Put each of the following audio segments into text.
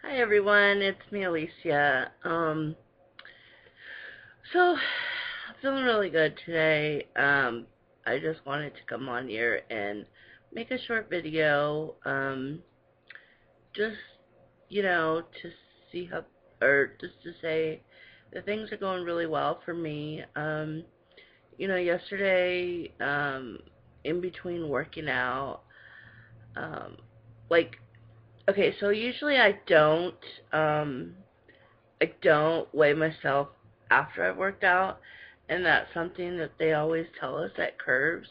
Hi everyone, it's me Alicia. So I'm feeling really good today. I just wanted to come on here and make a short video. Just to see how, or just to say that things are going really well for me. Yesterday, in between working out, um, like, okay, so usually um, I don't weigh myself after I've worked out, and that's something that they always tell us at Curves,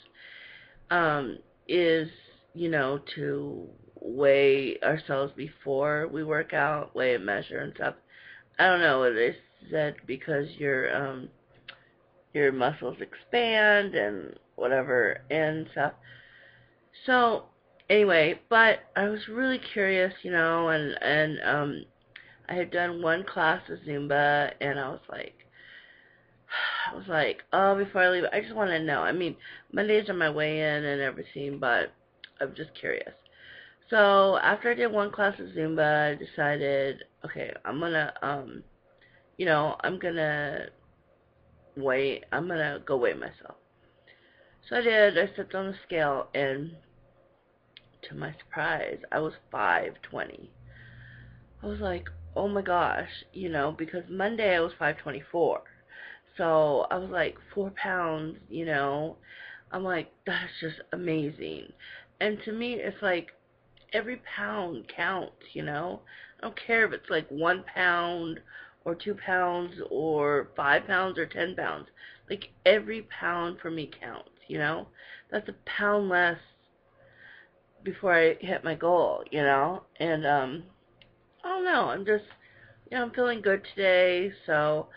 is, to weigh ourselves before we work out, weigh and measure and stuff. I don't know what they said because your muscles expand and whatever and stuff. So anyway, but I was really curious, and I had done one class of Zumba, and oh, before I leave, I just want to know. I mean, Mondays are my weigh-in and everything, but I'm just curious. So after I did one class of Zumba, I decided, okay, I'm gonna I'm gonna go weigh myself. So I did. I stepped on the scale, and to my surprise, I was 520. I was like, oh my gosh, because Monday I was 524. So I was like 4 pounds, I'm like, that's just amazing. And to me, it's like every pound counts, I don't care if it's like 1 pound or 2 pounds or 5 pounds or 10 pounds. Like every pound for me counts, That's a pound less before I hit my goal, And I don't know. I'm feeling good today, so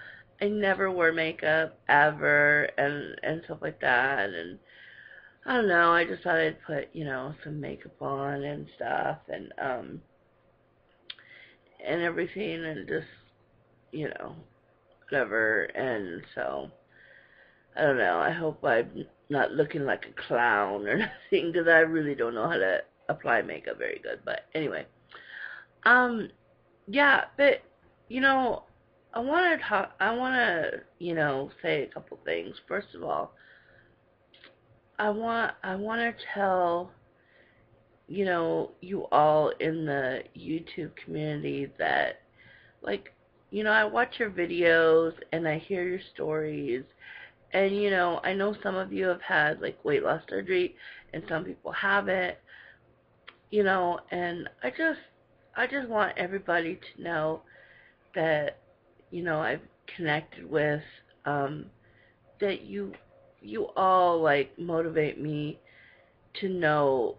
I never wear makeup ever and stuff like that. And I don't know. I just thought I'd put some makeup on and stuff and everything and just you know whatever. And so I don't know. I hope I'm not looking like a clown or nothing because I really don't know how to apply makeup very good. But anyway, um, yeah, but you know, I want to, say a couple things. First of all, I want to tell, you all in the YouTube community that, like, I watch your videos and I hear your stories, and, I know some of you have had, like, weight loss surgery and some people haven't, and I just want everybody to know that I've connected with, um, that you all like motivate me to know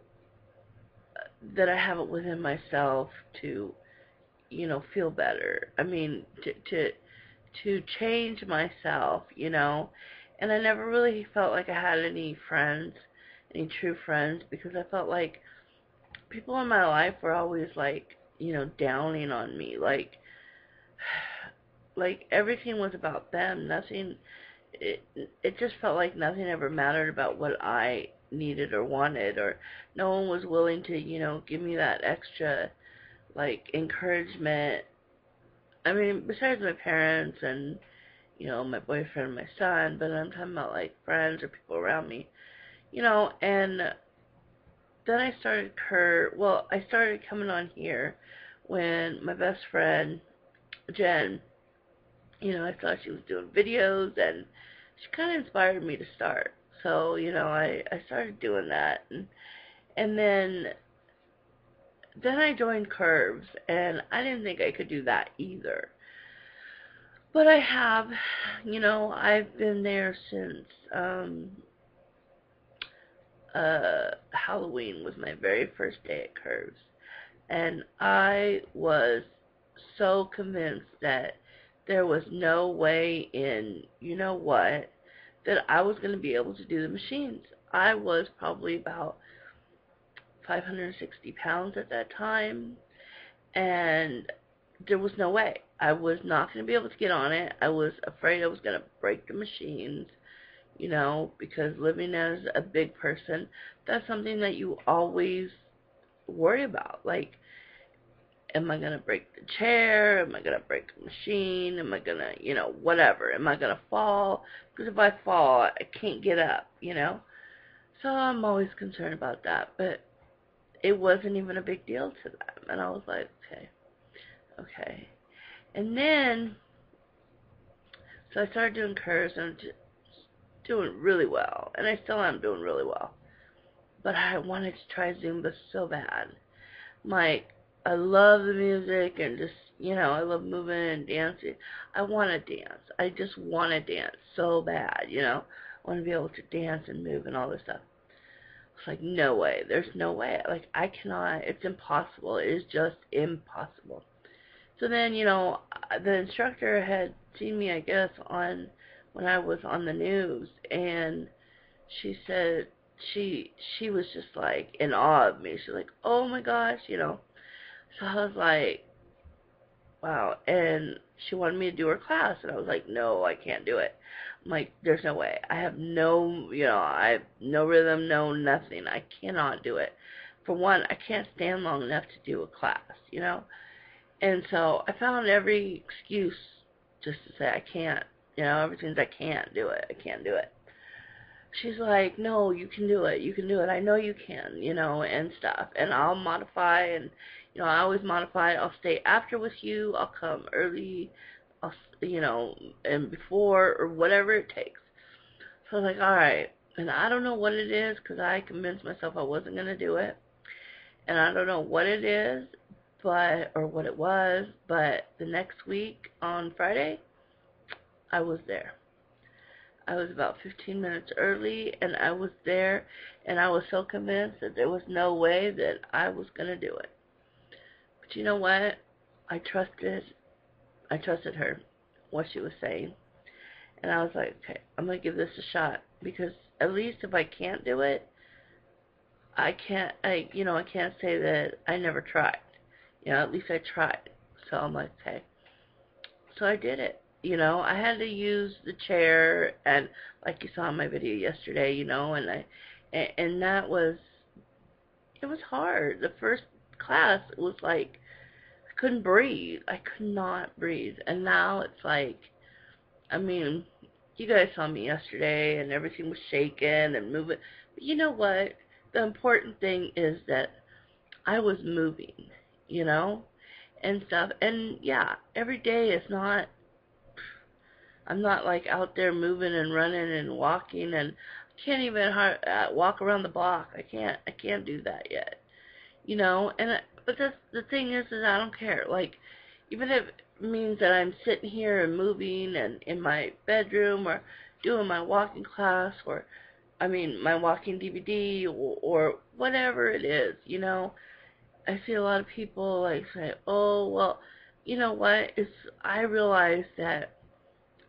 that I have it within myself to feel better. I mean to change myself, and I never really felt like I had any friends, any true friends, because I felt like people in my life were always like downing on me, like everything was about them. Nothing. It just felt like nothing ever mattered about what I needed or wanted, or no one was willing to, give me that extra like encouragement. I mean, besides my parents and my boyfriend and my son, but I'm talking about like friends or people around me, and then I started coming on here when my best friend Jen, I saw she was doing videos, and she kind of inspired me to start. So, I started doing that, and then I joined Curves, and I didn't think I could do that either. But I have, I've been there since Halloween was my very first day at Curves, and I was so convinced that there was no way in, that I was going to be able to do the machines. I was probably about 560 pounds at that time, and there was no way. I was not going to be able to get on it. I was afraid I was going to break the machines, because living as a big person, that's something that you always worry about. Like, Am I going to break the chair? Am I going to break the machine? Am I going to, whatever? Am I going to fall? Because if I fall, I can't get up. So I'm always concerned about that. But it wasn't even a big deal to them. And I was like, okay, okay. And then, so I started doing curves and doing really well. And I still am doing really well. But I wanted to try Zumba so bad. Like, I love the music and just, I love moving and dancing. I want to dance. I just want to dance so bad. I want to be able to dance and move and all this stuff. It's like, no way. There's no way. Like, I cannot. It's impossible. It is just impossible. So then, the instructor had seen me, I guess, when I was on the news, and she said she was just like in awe of me. She's like, oh my gosh. So I was like, wow. And she wanted me to do her class, and I was like, no, I can't do it. I'm like, there's no way. I have I have no rhythm, no nothing. I cannot do it. For one, I can't stand long enough to do a class. And so I found every excuse just to say I can't. Everything's I can't do it. I can't do it. She's like, no, you can do it. You can do it. I know you can, and stuff. And I'll modify, and, I always modify. I'll stay after with you. I'll come early, and before, or whatever it takes. So I was like, all right. And I don't know what it is, because I convinced myself I wasn't going to do it. And I don't know what it is, or what it was, but the next week on Friday, I was there. I was about 15 minutes early, and I was there, and I was so convinced that there was no way that I was going to do it. But you know what? I trusted her, what she was saying. And I was like, okay, I'm going to give this a shot, because at least if I can't do it, I can't say that I never tried. At least I tried. So I'm like, okay. So I did it. I had to use the chair, and like you saw in my video yesterday, and that was, it was hard. The first class, it was like, I couldn't breathe. I could not breathe. And now it's like, I mean, you guys saw me yesterday, and everything was shaking and moving. But you know what? The important thing is that I was moving, and stuff. And yeah, every day is not, I'm not like out there moving and running and walking, and I can't even walk around the block. I can't do that yet, but the thing is I don't care. Like, even if it means that I'm sitting here and moving and in my bedroom, or doing my walking class, or my walking DVD, or whatever it is, I see a lot of people like say, oh, well, you know what? I realize that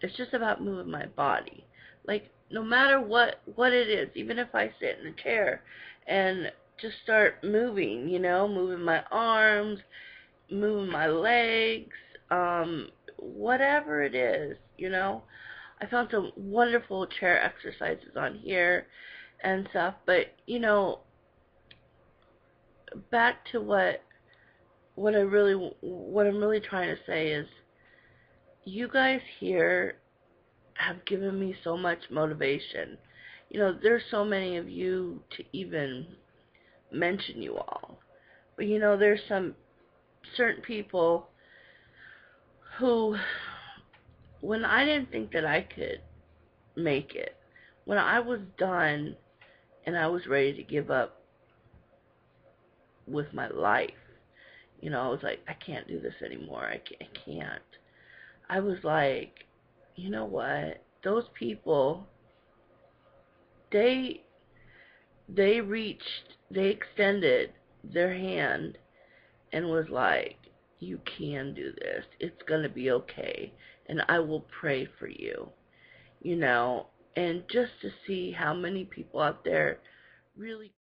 it's just about moving my body. Like, no matter what it is, even if I sit in a chair and just start moving, moving my arms, moving my legs, whatever it is, I found some wonderful chair exercises on here and stuff, but, back to what I'm really trying to say is, you guys here have given me so much motivation. There's so many of you to even mention you all. But there's some certain people who, when I didn't think that I could make it, when I was done and I was ready to give up with my life, I was like, I can't do this anymore. I can't. I was like, you know what? Those people, they extended their hand and was like, you can do this. It's going to be okay. And I will pray for you. And just to see how many people out there really